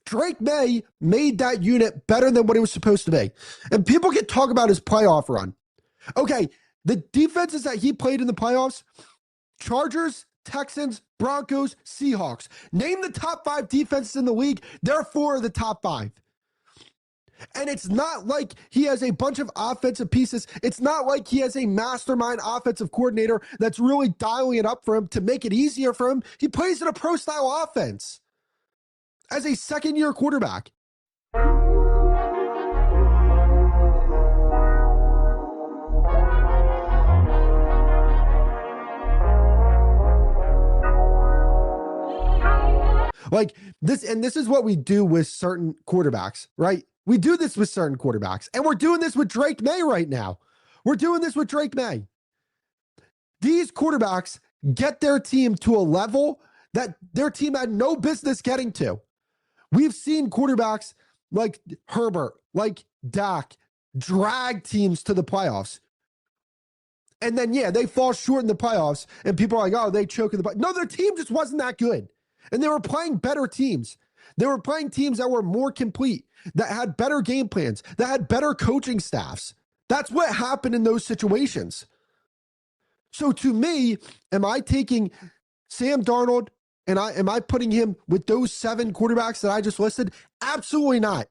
Drake Maye made that unit better than what it was supposed to be. And people can talk about his playoff run. Okay, the defenses that he played in the playoffs, Chargers, Texans, Broncos, Seahawks. Name the top 5 defenses in the league. They're 4 of the top 5. And it's not like he has a bunch of offensive pieces. It's not like he has a mastermind offensive coordinator that's really dialing it up for him to make it easier for him. He plays in a pro-style offense as a second-year quarterback. Like this, and this is what we do with certain quarterbacks, right? We do this with certain quarterbacks, and we're doing this with Drake Maye right now. We're doing this with Drake Maye. These quarterbacks get their team to a level that their team had no business getting to. We've seen quarterbacks like Herbert, like Dak, drag teams to the playoffs. And then, yeah, they fall short in the playoffs, and people are like, oh, they choke in the playoffs. No, their team just wasn't that good. And they were playing better teams. They were playing teams that were more complete, that had better game plans, that had better coaching staffs. That's what happened in those situations. So to me, am I taking Sam Darnold and am I putting him with those 7 quarterbacks that I just listed? Absolutely not.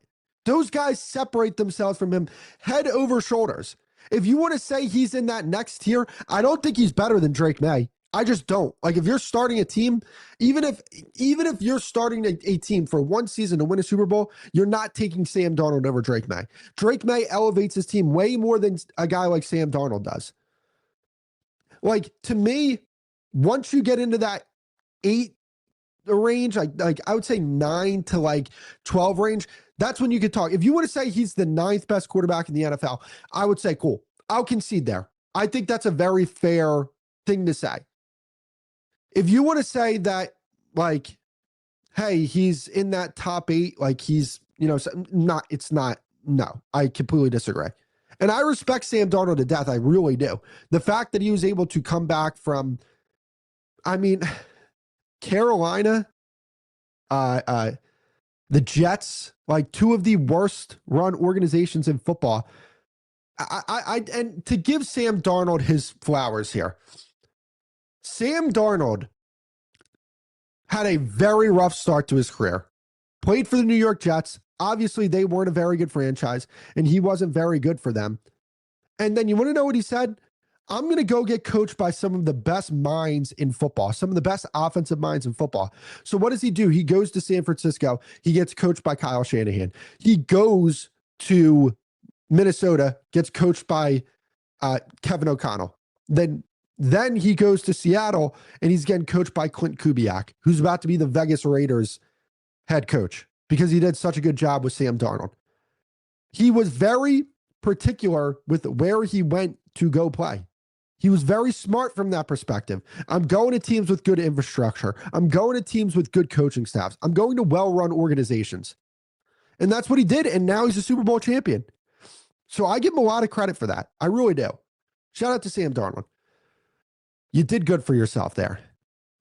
Those guys separate themselves from him head over shoulders. If you want to say he's in that next tier, I don't think he's better than Drake Maye. I just don't. Like, if you're starting a team, even if you're starting a team for one season to win a Super Bowl, you're not taking Sam Darnold over Drake Maye. Drake Maye elevates his team way more than a guy like Sam Darnold does. Like, to me, once you get into that 8 range, like I would say 9 to like 12 range, that's when you could talk. If you want to say he's the 9th best quarterback in the NFL, I would say, cool. I'll concede there. I think that's a very fair thing to say. If you want to say that, like, hey, he's in that top 8, like he's, it's not, no, I completely disagree. And I respect Sam Darnold to death. I really do. The fact that he was able to come back from, Carolina, the Jets, like 2 of the worst run organizations in football. And to give Sam Darnold his flowers here, Sam Darnold had a very rough start to his career. Played for the New York Jets. Obviously, they weren't a very good franchise, and he wasn't very good for them. And then you want to know what he said? I'm going to go get coached by some of the best minds in football, some of the best offensive minds in football. So what does he do? He goes to San Francisco. He gets coached by Kyle Shanahan. He goes to Minnesota, gets coached by Kevin O'Connell. Then he goes to Seattle, and he's getting coached by Clint Kubiak, who's about to be the Vegas Raiders head coach because he did such a good job with Sam Darnold. He was very particular with where he went to go play. He was very smart from that perspective. I'm going to teams with good infrastructure. I'm going to teams with good coaching staffs. I'm going to well-run organizations. And that's what he did, and now he's a Super Bowl champion. So I give him a lot of credit for that. I really do. Shout out to Sam Darnold. You did good for yourself there.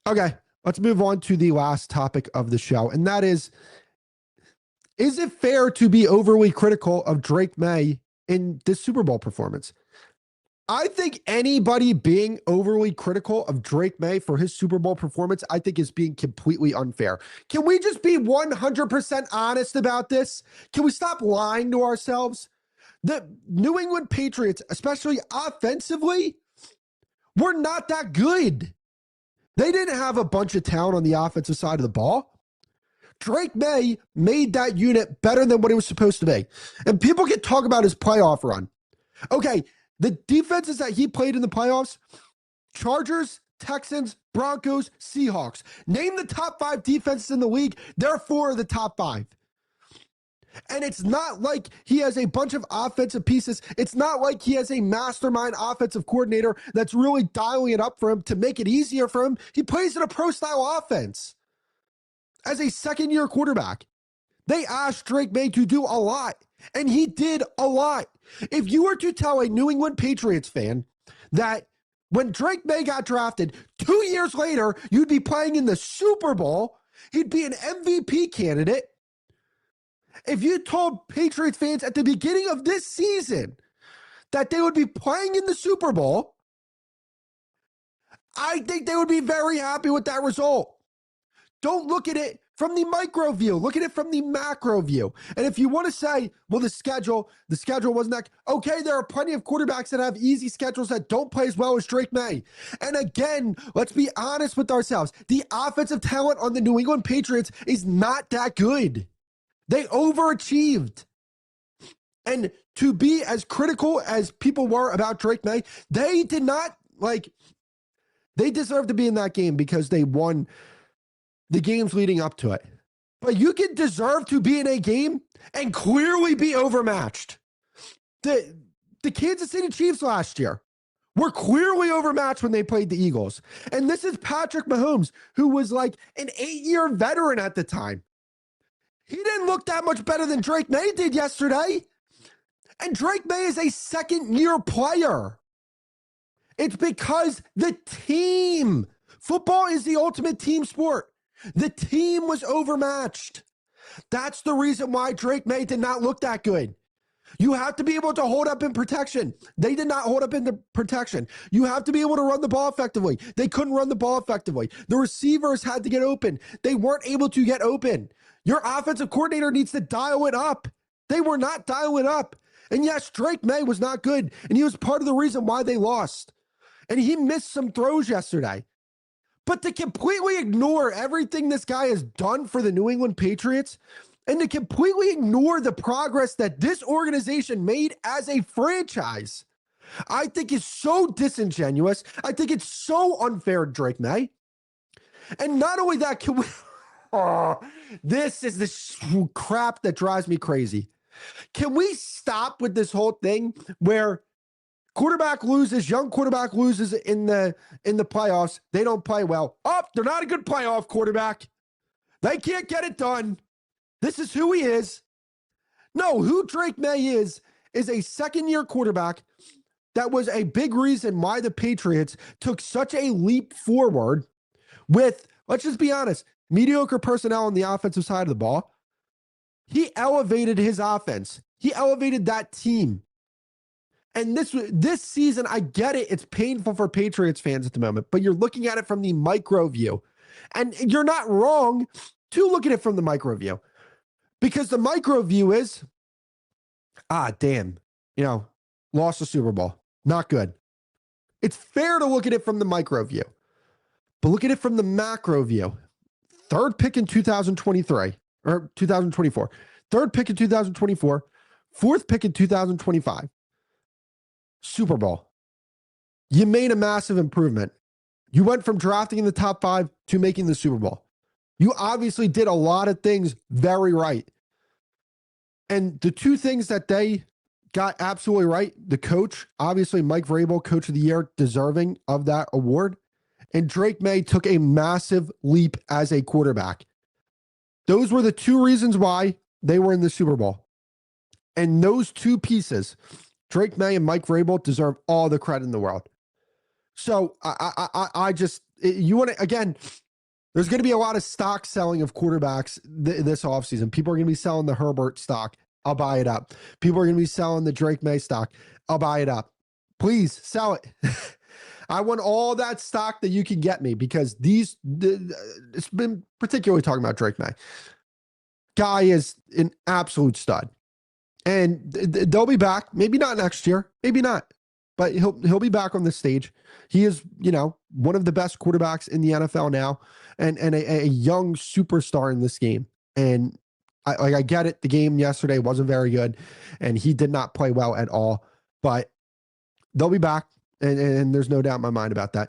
Okay, let's move on to the last topic of the show, and that is it fair to be overly critical of Drake Maye in this Super Bowl performance? I think anybody being overly critical of Drake Maye for his Super Bowl performance, I think is being completely unfair. Can we just be 100% honest about this? Can we stop lying to ourselves? The New England Patriots, especially offensively, were not that good. They didn't have a bunch of talent on the offensive side of the ball. Drake Maye made that unit better than what it was supposed to be. And people can talk about his playoff run. Okay, the defenses that he played in the playoffs, Chargers, Texans, Broncos, Seahawks. Name the top 5 defenses in the league. They're 4 of the top 5. And it's not like he has a bunch of offensive pieces. It's not like he has a mastermind offensive coordinator that's really dialing it up for him to make it easier for him. He plays in a pro-style offense as a second-year quarterback. They asked Drake Maye to do a lot, and he did a lot. If you were to tell a New England Patriots fan that when Drake Maye got drafted, 2 years later, you'd be playing in the Super Bowl, he'd be an MVP candidate, If you told Patriots fans at the beginning of this season that they would be playing in the Super Bowl, I think they would be very happy with that result. Don't look at it from the micro view. Look at it from the macro view. And if you want to say, well, the schedule wasn't that, okay, there are plenty of quarterbacks that have easy schedules that don't play as well as Drake Maye. And again, let's be honest with ourselves. The offensive talent on the New England Patriots is not that good. They overachieved. And to be as critical as people were about Drake Maye, they did not, they deserve to be in that game because they won the games leading up to it. But you can deserve to be in a game and clearly be overmatched. The Kansas City Chiefs last year were clearly overmatched when they played the Eagles. And this is Patrick Mahomes, who was like an 8-year veteran at the time. He didn't look that much better than Drake Maye did yesterday. And Drake Maye is a second-year player. It's because the team, football is the ultimate team sport. The team was overmatched. That's the reason why Drake Maye did not look that good. You have to be able to hold up in protection. They did not hold up in the protection. You have to be able to run the ball effectively. They couldn't run the ball effectively. The receivers had to get open. They weren't able to get open. Your offensive coordinator needs to dial it up. They were not dialing up. And yes, Drake Maye was not good, and he was part of the reason why they lost. And he missed some throws yesterday. But to completely ignore everything this guy has done for the New England Patriots and to completely ignore the progress that this organization made as a franchise, I think is so disingenuous. I think it's so unfair to Drake Maye. And not only that, can we... this is the crap that drives me crazy. Can we stop with this whole thing where young quarterback loses in the playoffs. They don't play well. Oh, they're not a good playoff quarterback. They can't get it done. This is who he is. No, who Drake Maye is a second-year quarterback that was a big reason why the Patriots took such a leap forward with, let's just be honest, mediocre personnel on the offensive side of the ball. He elevated his offense. He elevated that team. And this season, I get it. It's painful for Patriots fans at the moment, but you're looking at it from the micro view. And you're not wrong to look at it from the micro view. Because the micro view is, damn, lost the Super Bowl. Not good. It's fair to look at it from the micro view. But look at it from the macro view. Third pick in 2023, or 2024. Third pick in 2024. Fourth pick in 2025. Super Bowl. You made a massive improvement. You went from drafting in the top 5 to making the Super Bowl. You obviously did a lot of things very right. And the two things that they got absolutely right, the coach, obviously Mike Vrabel, Coach of the Year, deserving of that award. And Drake Maye took a massive leap as a quarterback. Those were the two reasons why they were in the Super Bowl. And those two pieces, Drake Maye and Mike Vrabel, deserve all the credit in the world. So you want to, again, there's going to be a lot of stock selling of quarterbacks this offseason. People are going to be selling the Herbert stock. I'll buy it up. People are going to be selling the Drake Maye stock. I'll buy it up. Please sell it. I want all that stock that you can get me because it's been particularly talking about Drake Maye. Guy is an absolute stud. And they'll be back. Maybe not next year. Maybe not. But he'll be back on the stage. He is, one of the best quarterbacks in the NFL now and a young superstar in this game. And I get it. The game yesterday wasn't very good and he did not play well at all. But they'll be back. And there's no doubt in my mind about that.